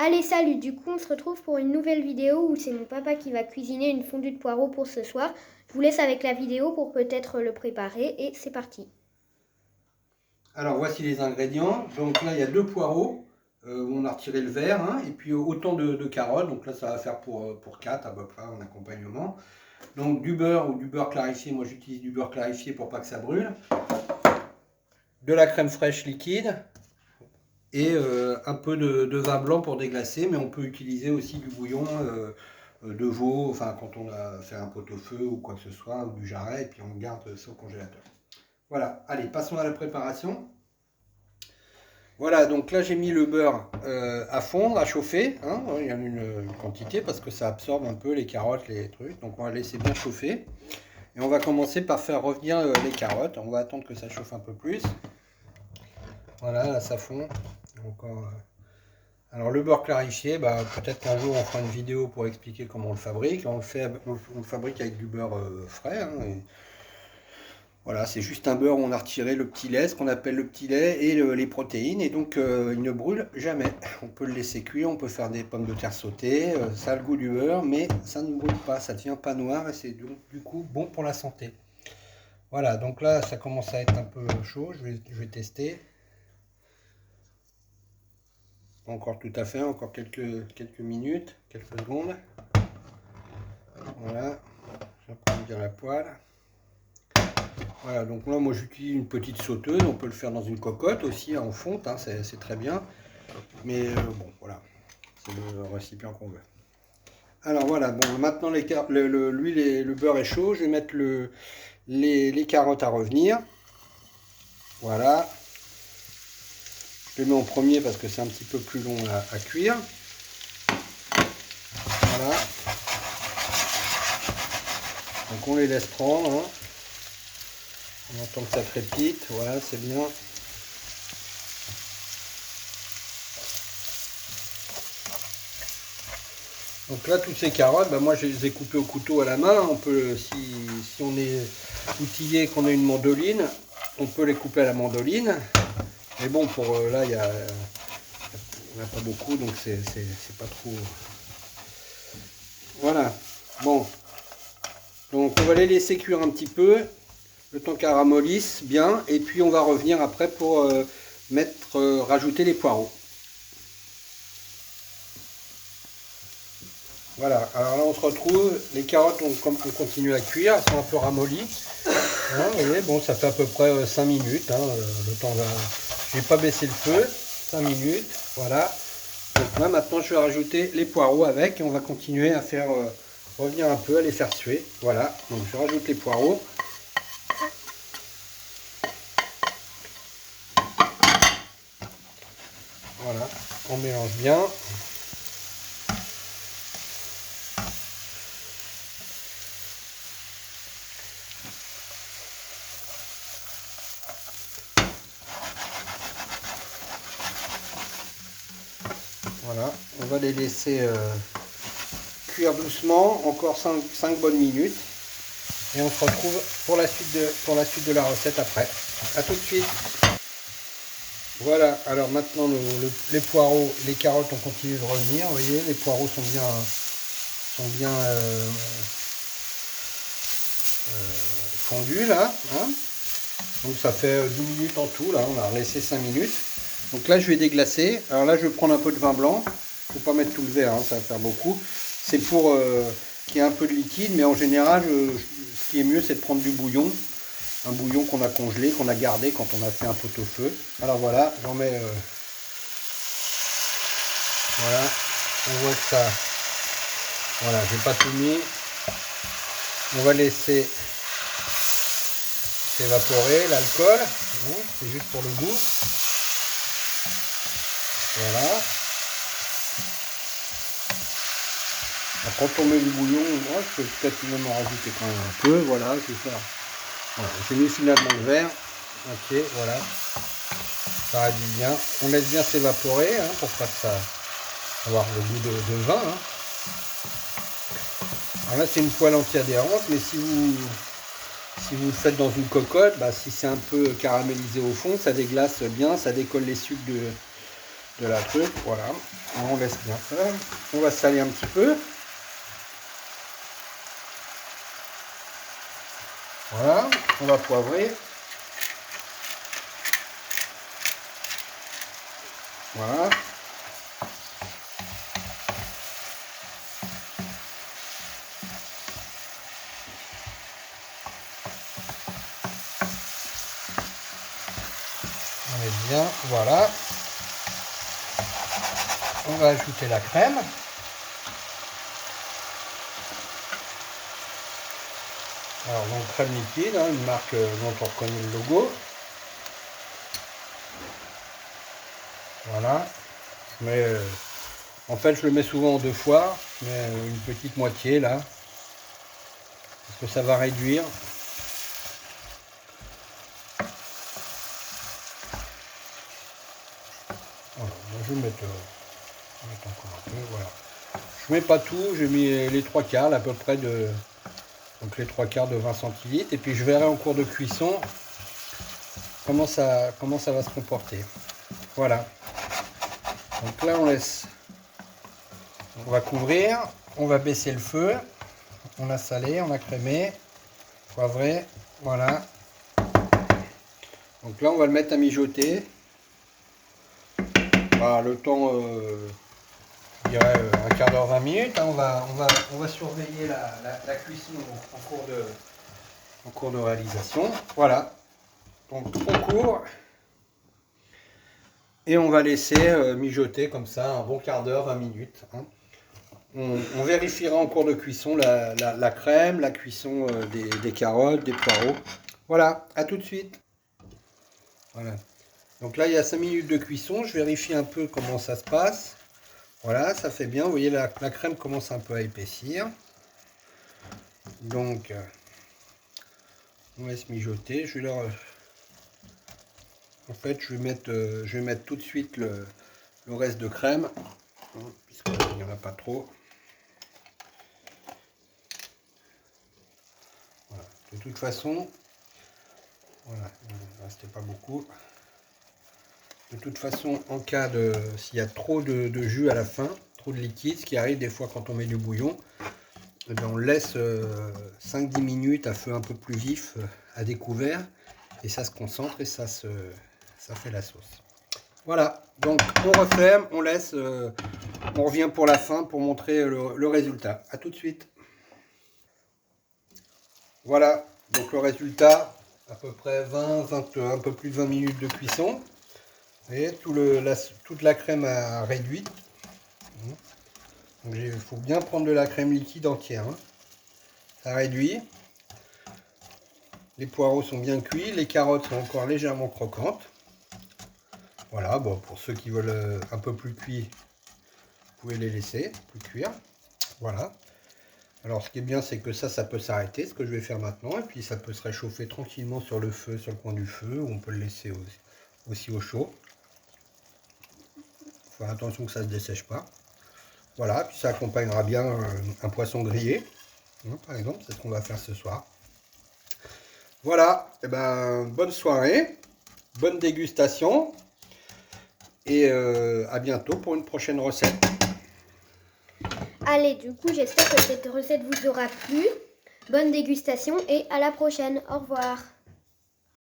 Allez, salut, du coup on se retrouve pour une nouvelle vidéo où c'est mon papa qui va cuisiner une fondue de poireaux pour ce soir. Je vous laisse avec la vidéo pour peut-être le préparer et c'est parti. Alors voici les ingrédients. Donc là il y a 2 poireaux, où on a retiré le verre, hein, et puis autant de carottes. Donc là ça va faire pour 4 à peu près en accompagnement. Donc du beurre ou du beurre clarifié, moi j'utilise du beurre clarifié pour pas que ça brûle. De la crème fraîche liquide et un peu de vin blanc pour déglacer, mais on peut utiliser aussi du bouillon de veau, enfin quand on a fait un pot-au-feu ou quoi que ce soit, ou du jarret, et puis on garde ça au congélateur. Voilà, allez, passons à la préparation. Voilà, donc là j'ai mis le beurre à fondre, à chauffer, hein, il y en a une quantité parce que ça absorbe un peu les carottes, les trucs, donc on va laisser bien chauffer. Et on va commencer par faire revenir les carottes, on va attendre que ça chauffe un peu plus. Voilà, là ça fond. Encore, alors le beurre clarifié, bah, peut-être qu'un jour on fera une vidéo pour expliquer comment on le fabrique. Là, on le fabrique avec du beurre frais, hein, voilà, c'est juste un beurre où on a retiré le petit lait, ce qu'on appelle le petit lait, et les protéines, et donc il ne brûle jamais. On peut le laisser cuire, on peut faire des pommes de terre sautées, ça a le goût du beurre, mais ça ne brûle pas, ça ne devient pas noir, et c'est donc du coup bon pour la santé. Voilà, donc là ça commence à être un peu chaud, je vais tester. Encore tout à fait, encore quelques minutes, quelques secondes. Voilà, je vais bien la poêle. Voilà, donc là, moi j'utilise une petite sauteuse, on peut le faire dans une cocotte aussi, en fonte, hein, c'est très bien. Mais bon, voilà, c'est le récipient qu'on veut. Alors voilà, bon, maintenant l'huile et le beurre est chaud, je vais mettre les carottes à revenir. Voilà, je les mets en premier parce que c'est un petit peu plus long à cuire. Voilà, donc on les laisse prendre, hein. On entend que ça crépite, voilà, c'est bien. Donc là, toutes ces carottes, bah moi je les ai coupées au couteau à la main. On peut, si on est outillé, qu'on a une mandoline, on peut les couper à la mandoline. Mais bon, pour là, il n'y en a pas beaucoup, donc c'est pas trop. Voilà. Bon. Donc on va les laisser cuire un petit peu, le temps qu'elles ramollissent bien, et puis on va revenir après pour rajouter les poireaux. Voilà, alors là on se retrouve, les carottes on continue à cuire, elles sont un peu ramollies. Hein, vous voyez, bon ça fait à peu près 5 minutes, hein, le temps va. Je n'ai pas baissé le feu, 5 minutes, voilà. Donc là maintenant je vais rajouter les poireaux avec et on va continuer à faire revenir un peu, à les faire suer. Voilà, donc je rajoute les poireaux. Voilà, on mélange bien. Voilà, on va les laisser cuire doucement, encore 5 bonnes minutes. Et on se retrouve pour la suite de la recette après. A tout de suite. Voilà, alors maintenant les poireaux, les carottes ont continué de revenir. Vous voyez, les poireaux sont bien fondus là. Hein, donc ça fait 10 minutes en tout, là, on a laissé 5 minutes. Donc là je vais déglacer. Alors là je vais prendre un peu de vin blanc. Il ne faut pas mettre tout le verre, hein, ça va faire beaucoup. C'est pour qu'il y ait un peu de liquide, mais en général, ce qui est mieux c'est de prendre du bouillon. Un bouillon qu'on a congelé, qu'on a gardé quand on a fait un pot-au-feu. Alors voilà, j'en mets... voilà, on voit que ça... Voilà, j'ai pas tout mis. On va laisser s'évaporer l'alcool. C'est juste pour le goût. Voilà. Alors, quand on met du bouillon, moi, je peux peut-être même en rajouter quand même un peu. Voilà, c'est ça. Voilà, j'ai mis finalement le verre. Ok, voilà. Ça réduit bien. On laisse bien s'évaporer, hein, pour pas que ça avoir le goût de vin. Hein. Alors là, c'est une poêle anti-adhérente, mais si vous le faites dans une cocotte, bah, si c'est un peu caramélisé au fond, ça déglace bien, ça décolle les sucres de la truc. Voilà, on laisse bien faire. On va saler un petit peu. Voilà, on va poivrer. Voilà. On est bien, voilà. On va ajouter la crème. Alors donc crème liquide, hein, une marque dont on reconnaît le logo. Voilà. Mais en fait je le mets souvent en 2 fois. Je mets une petite moitié là. Parce que ça va réduire. Voilà, je vais mettre encore un peu, voilà. Je mets pas tout, j'ai mis les 3/4 à peu près de. Donc les 3/4 de 20 centilitres. Et puis je verrai en cours de cuisson comment ça va se comporter. Voilà. Donc là on laisse. On va couvrir, on va baisser le feu. On a salé, on a crémé, poivré, voilà. Donc là on va le mettre à mijoter. Voilà, le temps, je dirais un quart d'heure, 20 minutes. Hein. On va surveiller la cuisson en cours de réalisation. Voilà. Donc on couvre. Et on va laisser mijoter comme ça un bon quart d'heure, 20 minutes. Hein. On vérifiera en cours de cuisson la crème, la cuisson des carottes, des poireaux. Voilà, à tout de suite. Voilà. Donc là, il y a 5 minutes de cuisson. Je vérifie un peu comment ça se passe. Voilà, ça fait bien. Vous voyez, la crème commence un peu à épaissir. Donc, on laisse mijoter. En fait, je vais mettre tout de suite le reste de crème, puisqu'il n'y en a pas trop. Voilà. De toute façon, voilà, il ne restait pas beaucoup. De toute façon, en cas de s'il y a trop de jus à la fin, trop de liquide, ce qui arrive des fois quand on met du bouillon, eh bien on laisse 5-10 minutes à feu un peu plus vif à découvert et ça se concentre et ça fait la sauce. Voilà, donc on referme, on laisse, on revient pour la fin pour montrer le résultat. A tout de suite. Voilà, donc le résultat, à peu près un peu plus de 20 minutes de cuisson. Vous voyez, toute la crème a réduit. Donc il faut bien prendre de la crème liquide entière. Hein. Ça réduit. Les poireaux sont bien cuits. Les carottes sont encore légèrement croquantes. Voilà, bon, pour ceux qui veulent un peu plus cuit, vous pouvez les laisser plus cuire. Voilà. Alors ce qui est bien, c'est que ça peut s'arrêter, ce que je vais faire maintenant. Et puis ça peut se réchauffer tranquillement sur le feu, sur le coin du feu. Ou on peut le laisser aussi au chaud. Faut faire attention que ça ne se dessèche pas. Voilà, puis ça accompagnera bien un poisson grillé. Par exemple, c'est ce qu'on va faire ce soir. Voilà, et ben bonne soirée, bonne dégustation. Et à bientôt pour une prochaine recette. Allez, du coup, j'espère que cette recette vous aura plu. Bonne dégustation et à la prochaine. Au revoir.